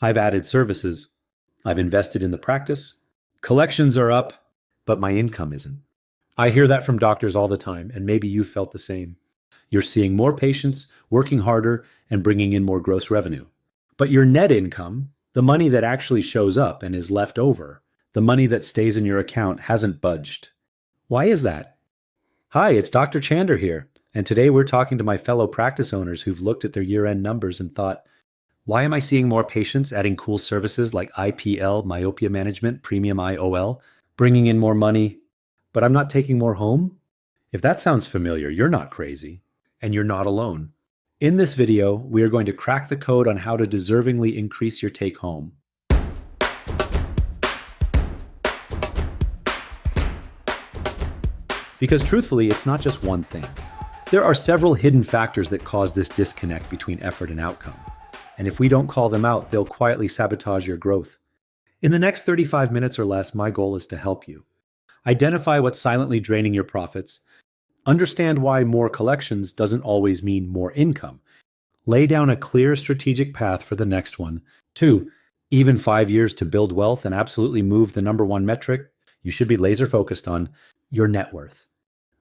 I've added services. I've invested in the practice. Collections are up, but my income isn't. I hear that from doctors all the time, and maybe you felt the same. You're seeing more patients, working harder, and bringing in more gross revenue. But your net income, the money that actually shows up and is left over, the money that stays in your account, hasn't budged. Why is that? Hi, it's Dr. Chander here, and today we're talking to my fellow practice owners who've looked at their year-end numbers and thought, why am I seeing more patients adding cool services like IPL, myopia management, premium IOL, bringing in more money, but I'm not taking more home? If that sounds familiar, you're not crazy, and you're not alone. In this video, we are going to crack the code on how to deservingly increase your take home. Because truthfully, it's not just one thing. There are several hidden factors that cause this disconnect between effort and outcome. And if we don't call them out, they'll quietly sabotage your growth. In the next 35 minutes or less, my goal is to help you. Identify what's silently draining your profits. Understand why more collections doesn't always mean more income. Lay down a clear strategic path for the next one. 2, even 5 years to build wealth and absolutely move the number one metric you should be laser focused on, your net worth.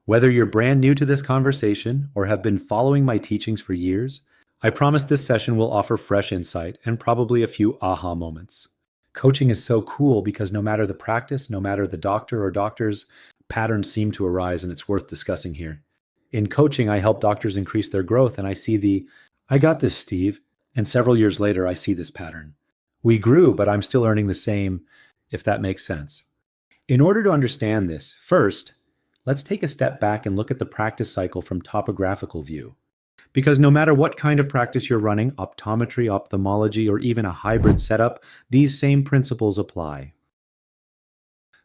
Whether you're brand new to this conversation or have been following my teachings for years, I promise this session will offer fresh insight and probably a few aha moments. Coaching is so cool because no matter the practice, no matter the doctor or doctors, patterns seem to arise, and it's worth discussing here. In coaching, I help doctors increase their growth, and I see I got this, Steve, and several years later, I see this pattern. We grew, but I'm still earning the same, if that makes sense. In order to understand this, first, let's take a step back and look at the practice cycle from topographical view. Because no matter what kind of practice you're running, optometry, ophthalmology, or even a hybrid setup, these same principles apply.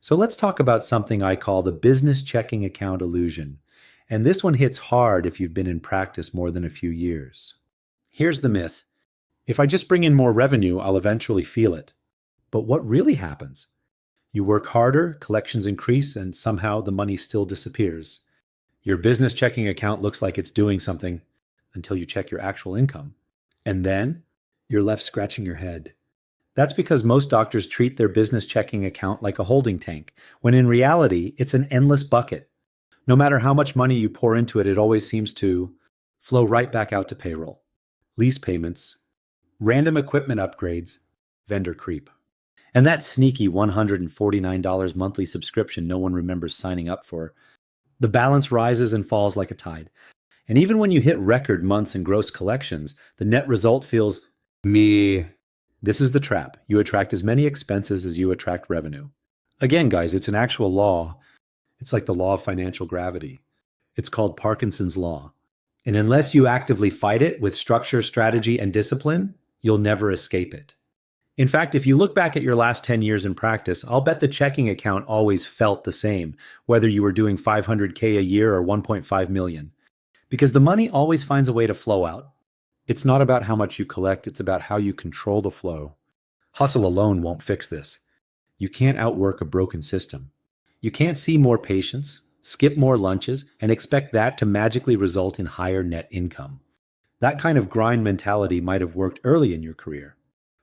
So let's talk about something I call the business checking account illusion. And this one hits hard if you've been in practice more than a few years. Here's the myth. If I just bring in more revenue, I'll eventually feel it. But what really happens? You work harder, collections increase, and somehow the money still disappears. Your business checking account looks like it's doing something until you check your actual income. And then you're left scratching your head. That's because most doctors treat their business checking account like a holding tank, when in reality, it's an endless bucket. No matter how much money you pour into it, it always seems to flow right back out to payroll, lease payments, random equipment upgrades, vendor creep. And that sneaky $149 monthly subscription no one remembers signing up for. The balance rises and falls like a tide. And even when you hit record months and gross collections, the net result feels meh. This is the trap. You attract as many expenses as you attract revenue. Again, guys, it's an actual law. It's like the law of financial gravity. It's called Parkinson's law. And unless you actively fight it with structure, strategy, and discipline, you'll never escape it. In fact, if you look back at your last 10 years in practice, I'll bet the checking account always felt the same, whether you were doing $500K a year or 1.5 million. Because the money always finds a way to flow out. It's not about how much you collect, it's about how you control the flow. Hustle alone won't fix this. You can't outwork a broken system. You can't see more patients, skip more lunches, and expect that to magically result in higher net income. That kind of grind mentality might have worked early in your career.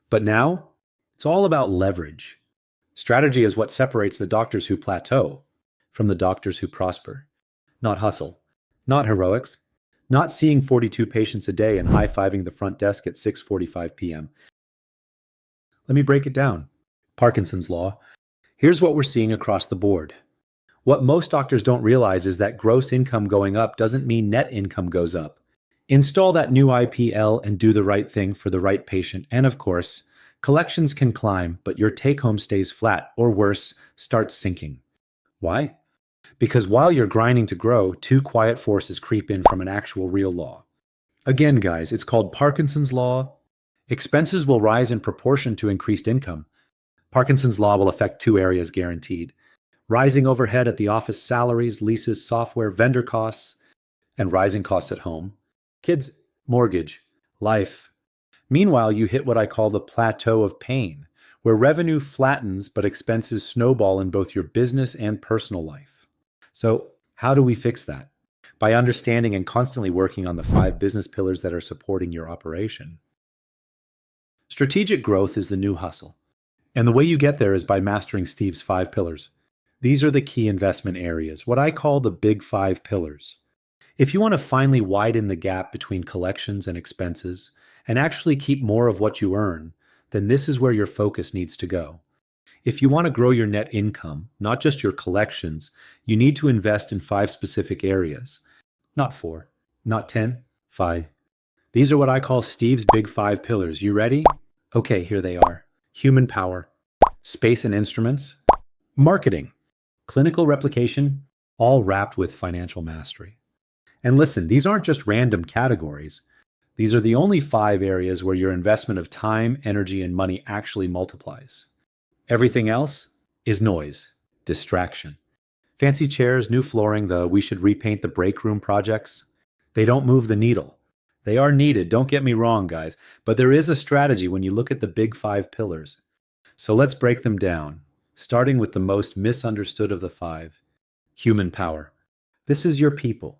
But now, it's all about leverage. Strategy is what separates the doctors who plateau from the doctors who prosper. Not hustle. Not heroics, not seeing 42 patients a day and high-fiving the front desk at 6:45 p.m. Let me break it down. Parkinson's law. Here's what we're seeing across the board. What most doctors don't realize is that gross income going up doesn't mean net income goes up. Install that new IPL and do the right thing for the right patient, and of course, collections can climb, but your take-home stays flat, or worse, starts sinking. Why? Because while you're grinding to grow, two quiet forces creep in from an actual real law. Again, guys, it's called Parkinson's law. Expenses will rise in proportion to increased income. Parkinson's law will affect two areas guaranteed. Rising overhead at the office, salaries, leases, software, vendor costs, and rising costs at home. Kids, mortgage, life. Meanwhile, you hit what I call the plateau of pain, where revenue flattens but expenses snowball in both your business and personal life. So how do we fix that? By understanding and constantly working on the 5 business pillars that are supporting your operation. Strategic growth is the new hustle. And the way you get there is by mastering Steve's 5 pillars. These are the key investment areas, what I call the big 5 pillars. If you want to finally widen the gap between collections and expenses and actually keep more of what you earn, then this is where your focus needs to go. If you want to grow your net income, not just your collections, you need to invest in 5 specific areas. Not 4, not 10, 5. These are what I call Steve's big 5 pillars. You ready? Okay, here they are. Human power, space and instruments, marketing, clinical replication, all wrapped with financial mastery. And listen, these aren't just random categories. These are the only 5 areas where your investment of time, energy, and money actually multiplies. Everything else is noise, distraction. Fancy chairs, new flooring, the we should repaint the break room projects, they don't move the needle. They are needed, don't get me wrong, guys, but there is a strategy when you look at the big 5 pillars. So let's break them down, starting with the most misunderstood of the 5, human power. This is your people,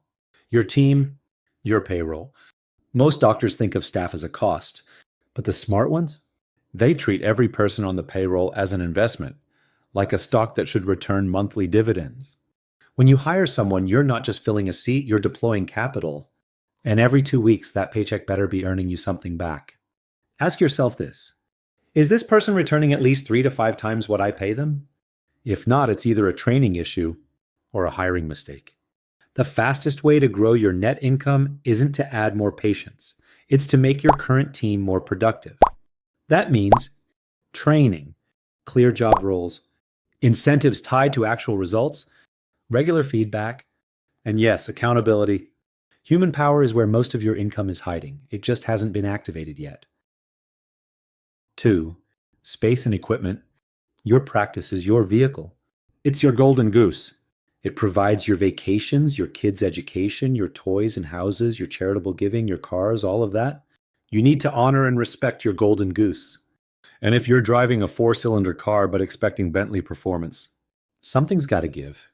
your team, your payroll. Most doctors think of staff as a cost, but the smart ones? They treat every person on the payroll as an investment, like a stock that should return monthly dividends. When you hire someone, you're not just filling a seat, you're deploying capital. And every 2 weeks, that paycheck better be earning you something back. Ask yourself this. Is this person returning at least 3 to 5 times what I pay them? If not, it's either a training issue or a hiring mistake. The fastest way to grow your net income isn't to add more patients. It's to make your current team more productive. That means training, clear job roles, incentives tied to actual results, regular feedback, and yes, accountability. Human power is where most of your income is hiding. It just hasn't been activated yet. 2, space and equipment. Your practice is your vehicle. It's your golden goose. It provides your vacations, your kids' education, your toys and houses, your charitable giving, your cars, all of that. You need to honor and respect your golden goose. And if you're driving a 4-cylinder car but expecting Bentley performance, something's got to give.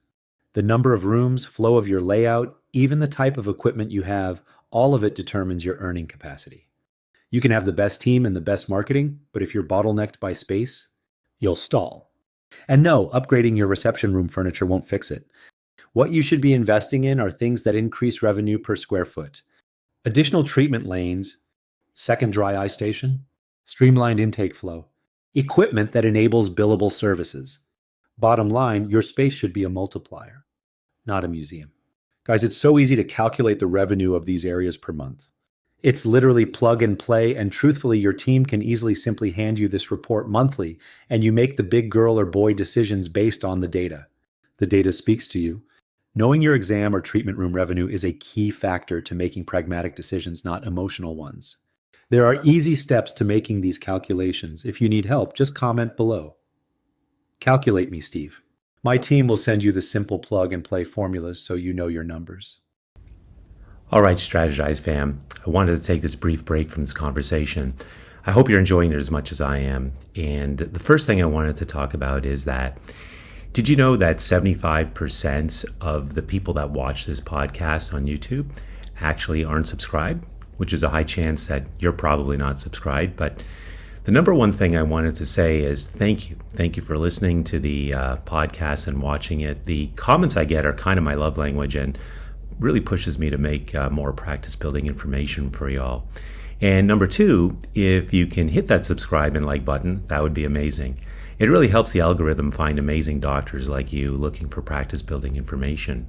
The number of rooms, flow of your layout, even the type of equipment you have, all of it determines your earning capacity. You can have the best team and the best marketing, but if you're bottlenecked by space, you'll stall. And no, upgrading your reception room furniture won't fix it. What you should be investing in are things that increase revenue per square foot. Additional treatment lanes, second dry eye station, streamlined intake flow, equipment that enables billable services. Bottom line, your space should be a multiplier, not a museum. Guys, it's so easy to calculate the revenue of these areas per month. It's literally plug and play, and truthfully, your team can easily simply hand you this report monthly, and you make the big girl or boy decisions based on the data. The data speaks to you. Knowing your exam or treatment room revenue is a key factor to making pragmatic decisions, not emotional ones. There are easy steps to making these calculations. If you need help, just comment below. Calculate me, Steve. My team will send you the simple plug and play formulas so you know your numbers. All right, Strategize fam. I wanted to take this brief break from this conversation. I hope you're enjoying it as much as I am. And the first thing I wanted to talk about is that, did you know that 75% of the people that watch this podcast on YouTube actually aren't subscribed? Which is a high chance that you're probably not subscribed. But the number one thing I wanted to say is thank you. Thank you for listening to the podcast and watching it. The comments I get are kind of my love language and really pushes me to make more practice building information for y'all. And number two, if you can hit that subscribe and like button, that would be amazing. It really helps the algorithm find amazing doctors like you looking for practice building information.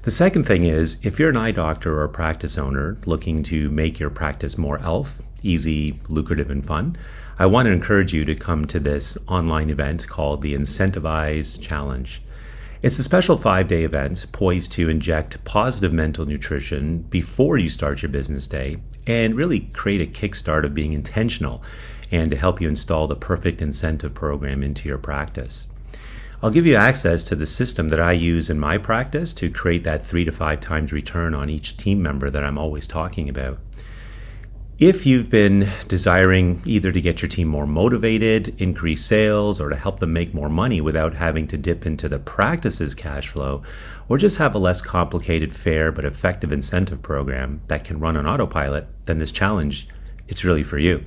The second thing is, if you're an eye doctor or a practice owner looking to make your practice more easy, lucrative, and fun, I want to encourage you to come to this online event called the Incentivize Challenge. It's a special 5-day event poised to inject positive mental nutrition before you start your business day and really create a kickstart of being intentional and to help you install the perfect incentive program into your practice. I'll give you access to the system that I use in my practice to create that 3 to 5 times return on each team member that I'm always talking about. If you've been desiring either to get your team more motivated, increase sales, or to help them make more money without having to dip into the practice's cash flow, or just have a less complicated, fair, but effective incentive program that can run on autopilot, then this challenge, it's really for you.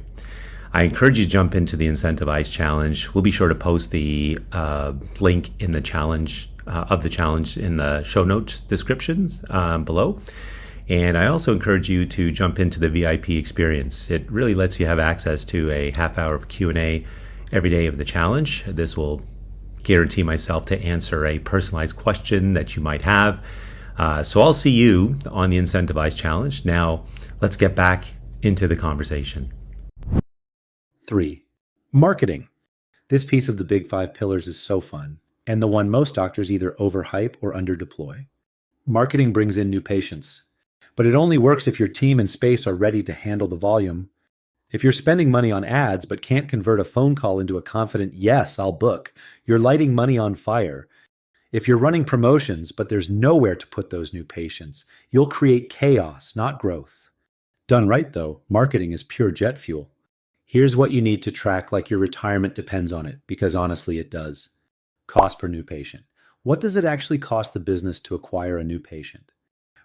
I encourage you to jump into the incentivized challenge. We'll be sure to post the link in the challenge of the challenge in the show notes descriptions below. And I also encourage you to jump into the VIP experience. It really lets you have access to a half hour of Q&A every day of the challenge. This will guarantee myself to answer a personalized question that you might have. So I'll see you on the incentivized challenge. Now, let's get back into the conversation. 3. Marketing. This piece of the big 5 pillars is so fun, and the one most doctors either overhype or underdeploy. Marketing brings in new patients, but it only works if your team and space are ready to handle the volume. If you're spending money on ads but can't convert a phone call into a confident "yes, I'll book," you're lighting money on fire. If you're running promotions but there's nowhere to put those new patients, you'll create chaos, not growth. Done right, though, marketing is pure jet fuel. Here's what you need to track like your retirement depends on it, because honestly it does. Cost per new patient. What does it actually cost the business to acquire a new patient?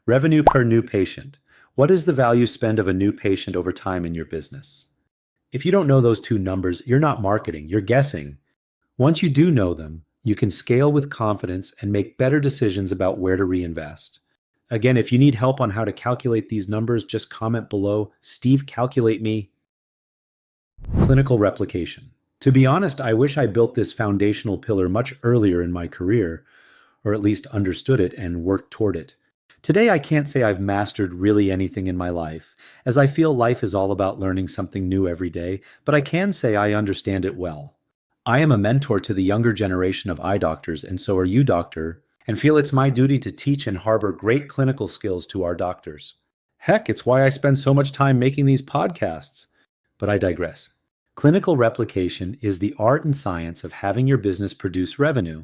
Revenue per new patient. What is the value spend of a new patient over time in your business? If you don't know those two numbers, you're not marketing, you're guessing. Once you do know them, you can scale with confidence and make better decisions about where to reinvest. Again, if you need help on how to calculate these numbers, just comment below. Steve, calculate me. Clinical replication. To be honest, I wish I built this foundational pillar much earlier in my career, or at least understood it and worked toward it. Today, I can't say I've mastered really anything in my life, as I feel life is all about learning something new every day, but I can say I understand it well. I am a mentor to the younger generation of eye doctors, and so are you, doctor, and feel it's my duty to teach and harbor great clinical skills to our doctors. Heck, it's why I spend so much time making these podcasts. But I digress. Clinical replication is the art and science of having your business produce revenue.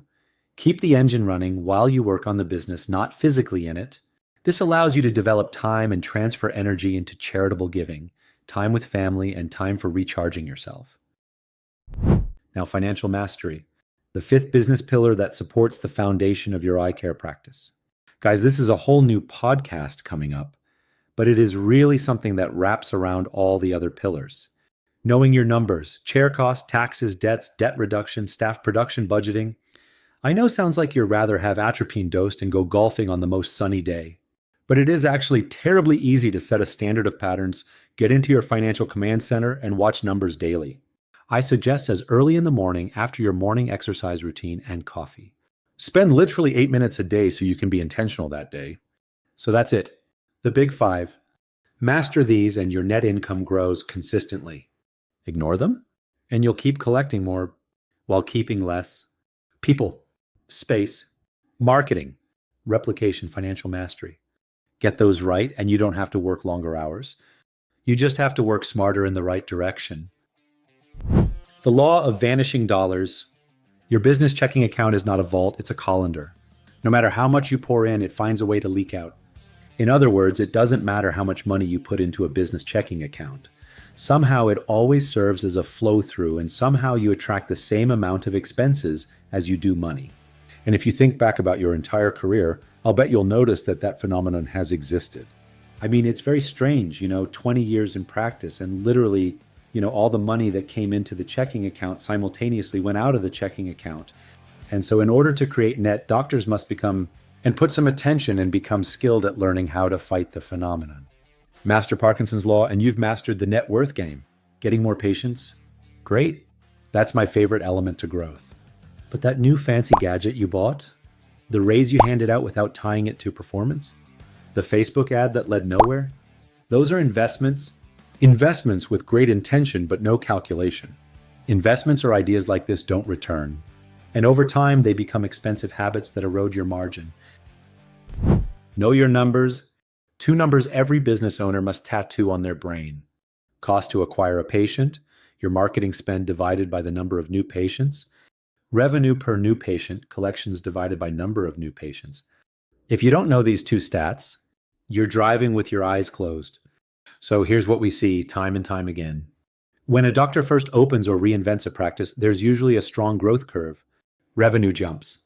Keep the engine running while you work on the business, not physically in it. This allows you to develop time and transfer energy into charitable giving, time with family, and time for recharging yourself. Now, financial mastery, the 5th business pillar that supports the foundation of your eye care practice. Guys, this is a whole new podcast coming up, but it is really something that wraps around all the other pillars. Knowing your numbers, chair costs, taxes, debts, debt reduction, staff production, budgeting. I know sounds like you'd rather have atropine dosed and go golfing on the most sunny day, but it is actually terribly easy to set a standard of patterns, get into your financial command center, and watch numbers daily. I suggest as early in the morning after your morning exercise routine and coffee. Spend literally 8 minutes a day so you can be intentional that day. So that's it. The big 5. Master these and your net income grows consistently. Ignore them, and you'll keep collecting more while keeping less. People, space, marketing, replication, financial mastery. Get those right, and you don't have to work longer hours. You just have to work smarter in the right direction. The law of vanishing dollars. Your business checking account is not a vault, it's a colander. No matter how much you pour in, it finds a way to leak out. In other words, it doesn't matter how much money you put into a business checking account. Somehow it always serves as a flow-through, and somehow you attract the same amount of expenses as you do money. And if you think back about your entire career, I'll bet you'll notice that that phenomenon has existed. I mean, it's very strange, 20 years in practice, and literally, all the money that came into the checking account simultaneously went out of the checking account. And so in order to create net, doctors must become and put some attention and become skilled at learning how to fight the phenomenon. Master Parkinson's Law, and you've mastered the net worth game. Getting more patients? Great. That's my favorite element to growth. But that new fancy gadget you bought? The raise you handed out without tying it to performance? The Facebook ad that led nowhere? Those are investments. Investments with great intention but no calculation. Investments or ideas like this don't return. And over time, they become expensive habits that erode your margin. Know your numbers. 2 numbers every business owner must tattoo on their brain. Cost to acquire a patient, your marketing spend divided by the number of new patients, revenue per new patient, collections divided by number of new patients. If you don't know these 2 stats, you're driving with your eyes closed. So here's what we see time and time again. When a doctor first opens or reinvents a practice, there's usually a strong growth curve. Revenue jumps.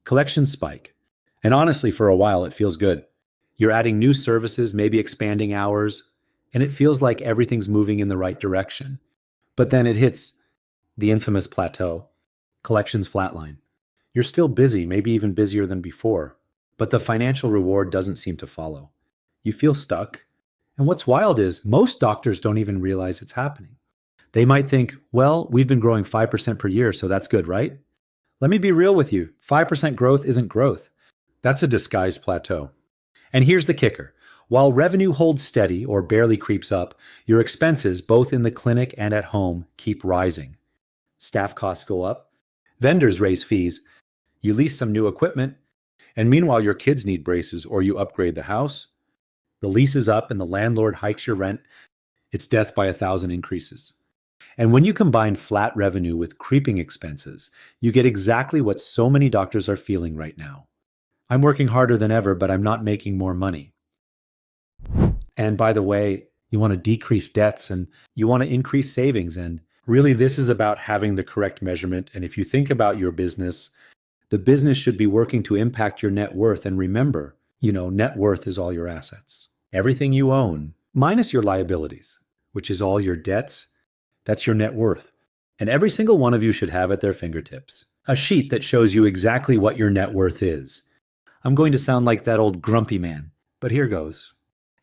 Collections spike. And honestly, for a while, it feels good. You're adding new services, maybe expanding hours, and it feels like everything's moving in the right direction. But then it hits the infamous plateau. Collections flatline. You're still busy, maybe even busier than before, but the financial reward doesn't seem to follow. You feel stuck. And what's wild is most doctors don't even realize it's happening. They might think, well, we've been growing 5% per year, so that's good, right? Let me be real with you. 5% growth isn't growth. That's a disguised plateau. And here's the kicker. While revenue holds steady or barely creeps up, your expenses, both in the clinic and at home, keep rising. Staff costs go up. Vendors raise fees. You lease some new equipment. And meanwhile, your kids need braces or you upgrade the house. The lease is up and the landlord hikes your rent. It's death by 1,000 increases. And when you combine flat revenue with creeping expenses, you get exactly what so many doctors are feeling right now. I'm working harder than ever, but I'm not making more money. And by the way, you want to decrease debts and you want to increase savings. And really, this is about having the correct measurement. And if you think about your business, the business should be working to impact your net worth. And remember, net worth is all your assets. Everything you own, minus your liabilities, which is all your debts, that's your net worth. And every single one of you should have at their fingertips a sheet that shows you exactly what your net worth is. I'm going to sound like that old grumpy man, but here goes.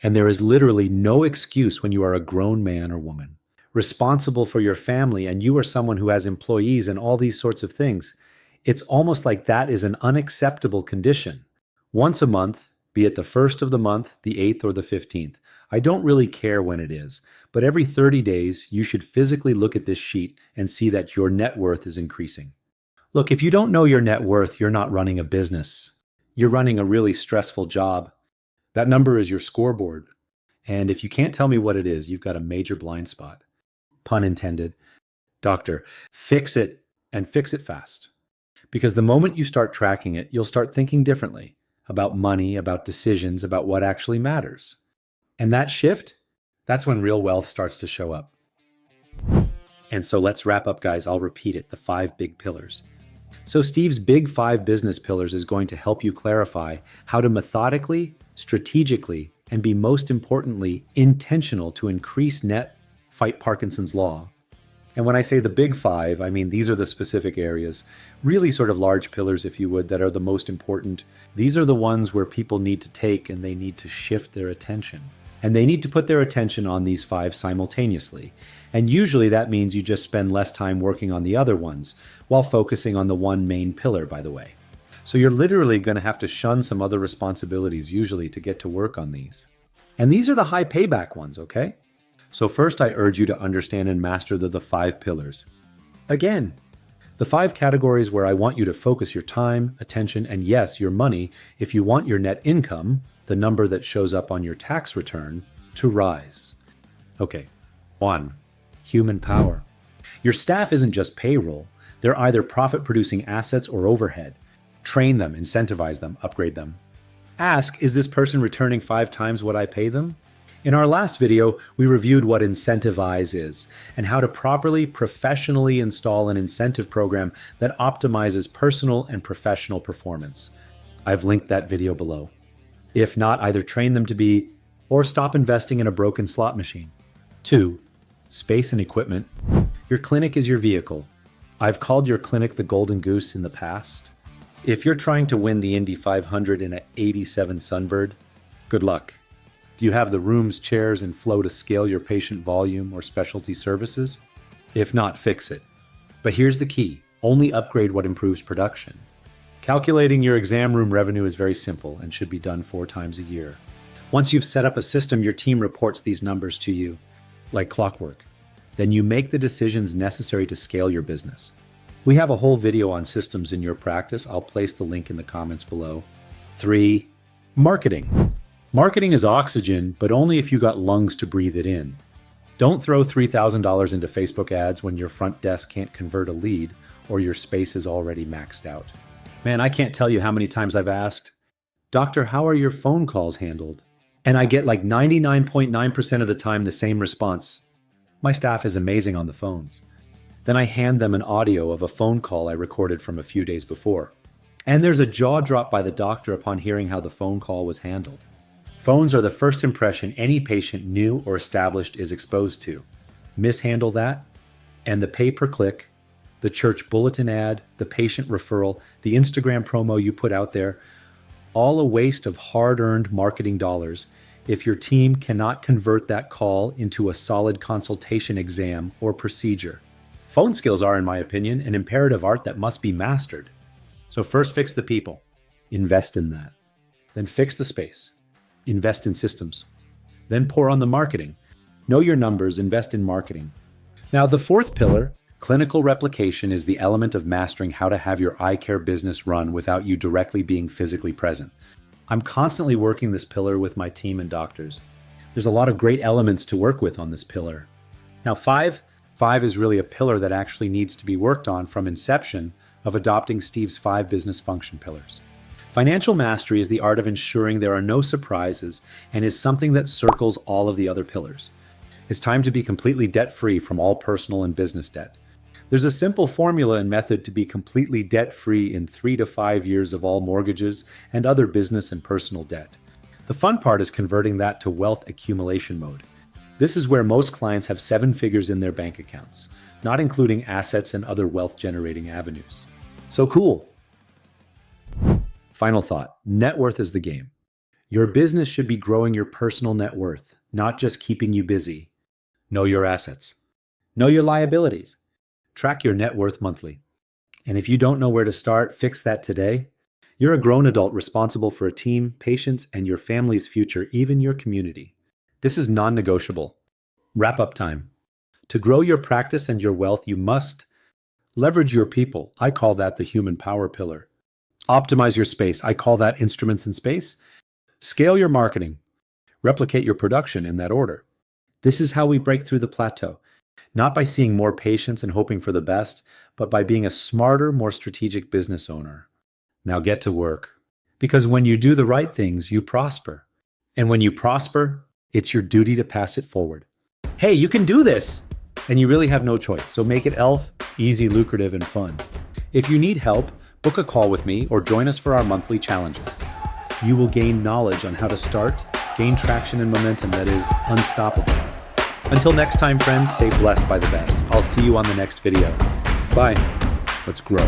And there is literally no excuse when you are a grown man or woman, responsible for your family, and you are someone who has employees and all these sorts of things. It's almost like that is an unacceptable condition. Once a month, be it the first of the month, the 8th, or the 15th. I don't really care when it is, but every 30 days, you should physically look at this sheet and see that your net worth is increasing. Look, if you don't know your net worth, you're not running a business. You're running a really stressful job. That number is your scoreboard. And if you can't tell me what it is, you've got a major blind spot. Pun intended. Doctor, fix it and fix it fast. Because the moment you start tracking it, you'll start thinking differently about money, about decisions, about what actually matters. And that shift, that's when real wealth starts to show up. And so let's wrap up, guys. I'll repeat it, the 5 big pillars. So Steve's big 5 business pillars is going to help you clarify how to methodically, strategically, and be most importantly, intentional to increase net, fight Parkinson's law. And when I say the big 5, I mean these are the specific areas, really sort of large pillars, if you would, that are the most important. These are the ones where people need to take and they need to shift their attention. And they need to put their attention on these 5 simultaneously. And usually that means you just spend less time working on the other ones while focusing on the one main pillar, by the way. So you're literally going to have to shun some other responsibilities usually to get to work on these. And these are the high payback ones, okay? So first I urge you to understand and master the 5 pillars. Again, the 5 categories where I want you to focus your time, attention, and yes, your money if you want your net income, the number that shows up on your tax return, to rise. Okay, 1. Human power. Your staff isn't just payroll. They're either profit-producing assets or overhead. Train them, incentivize them, upgrade them. Ask, is this person returning 5 times what I pay them? In our last video, we reviewed what incentivize is and how to properly, professionally install an incentive program that optimizes personal and professional performance. I've linked that video below. If not, either train them to be or stop investing in a broken slot machine. 2. Space and equipment. Your clinic is your vehicle. I've called your clinic the Golden Goose in the past. If you're trying to win the Indy 500 in an 87 Sunbird, good luck. Do you have the rooms, chairs, and flow to scale your patient volume or specialty services? If not, fix it. But here's the key. Only upgrade what improves production. Calculating your exam room revenue is very simple and should be done 4 times a year. Once you've set up a system, your team reports these numbers to you, like clockwork. Then you make the decisions necessary to scale your business. We have a whole video on systems in your practice. I'll place the link in the comments below. 3. Marketing. Marketing is oxygen, but only if you got lungs to breathe it in. Don't throw $3,000 into Facebook ads when your front desk can't convert a lead or your space is already maxed out. Man, I can't tell you how many times I've asked, Doctor, how are your phone calls handled? And I get like 99.9% of the time the same response. My staff is amazing on the phones. Then I hand them an audio of a phone call I recorded from a few days before. And there's a jaw drop by the doctor upon hearing how the phone call was handled. Phones are the first impression any patient new or established is exposed to. Mishandle that, And the pay-per-click, the church bulletin ad, the patient referral, the Instagram promo you put out there, all a waste of hard-earned marketing dollars if your team cannot convert that call into a solid consultation exam or procedure. Phone skills are, in my opinion, an imperative art that must be mastered. So first fix the people. Invest in that. Then fix the space. Invest in systems. Then pour on the marketing. Know your numbers, invest in marketing. Now, the fourth pillar, clinical replication, is the element of mastering how to have your eye care business run without you directly being physically present. I'm constantly working this pillar with my team and doctors. There's a lot of great elements to work with on this pillar. Now, five is really a pillar that actually needs to be worked on from inception of adopting Steve's 5 business function pillars. Financial mastery is the art of ensuring there are no surprises and is something that circles all of the other pillars. It's time to be completely debt-free from all personal and business debt. There's a simple formula and method to be completely debt-free in 3 to 5 years of all mortgages and other business and personal debt. The fun part is converting that to wealth accumulation mode. This is where most clients have 7 figures in their bank accounts, not including assets and other wealth-generating avenues. So cool. Final thought, net worth is the game. Your business should be growing your personal net worth, not just keeping you busy. Know your assets. Know your liabilities. Track your net worth monthly. And if you don't know where to start, fix that today. You're a grown adult responsible for a team, patients, and your family's future, even your community. This is non-negotiable. Wrap up time. To grow your practice and your wealth, you must leverage your people. I call that the human power pillar. Optimize your space. I call that instruments in space. Scale your marketing. Replicate your production in that order. This is how we break through the plateau. Not by seeing more patients and hoping for the best, but by being a smarter, more strategic business owner. Now get to work. Because when you do the right things, you prosper. And when you prosper, it's your duty to pass it forward. Hey, you can do this! And you really have no choice, so make it ELF, easy, lucrative, and fun. If you need help, book a call with me or join us for our monthly challenges. You will gain knowledge on how to start, gain traction and momentum that is unstoppable. Until next time, friends, stay blessed by the best. I'll see you on the next video. Bye. Let's grow.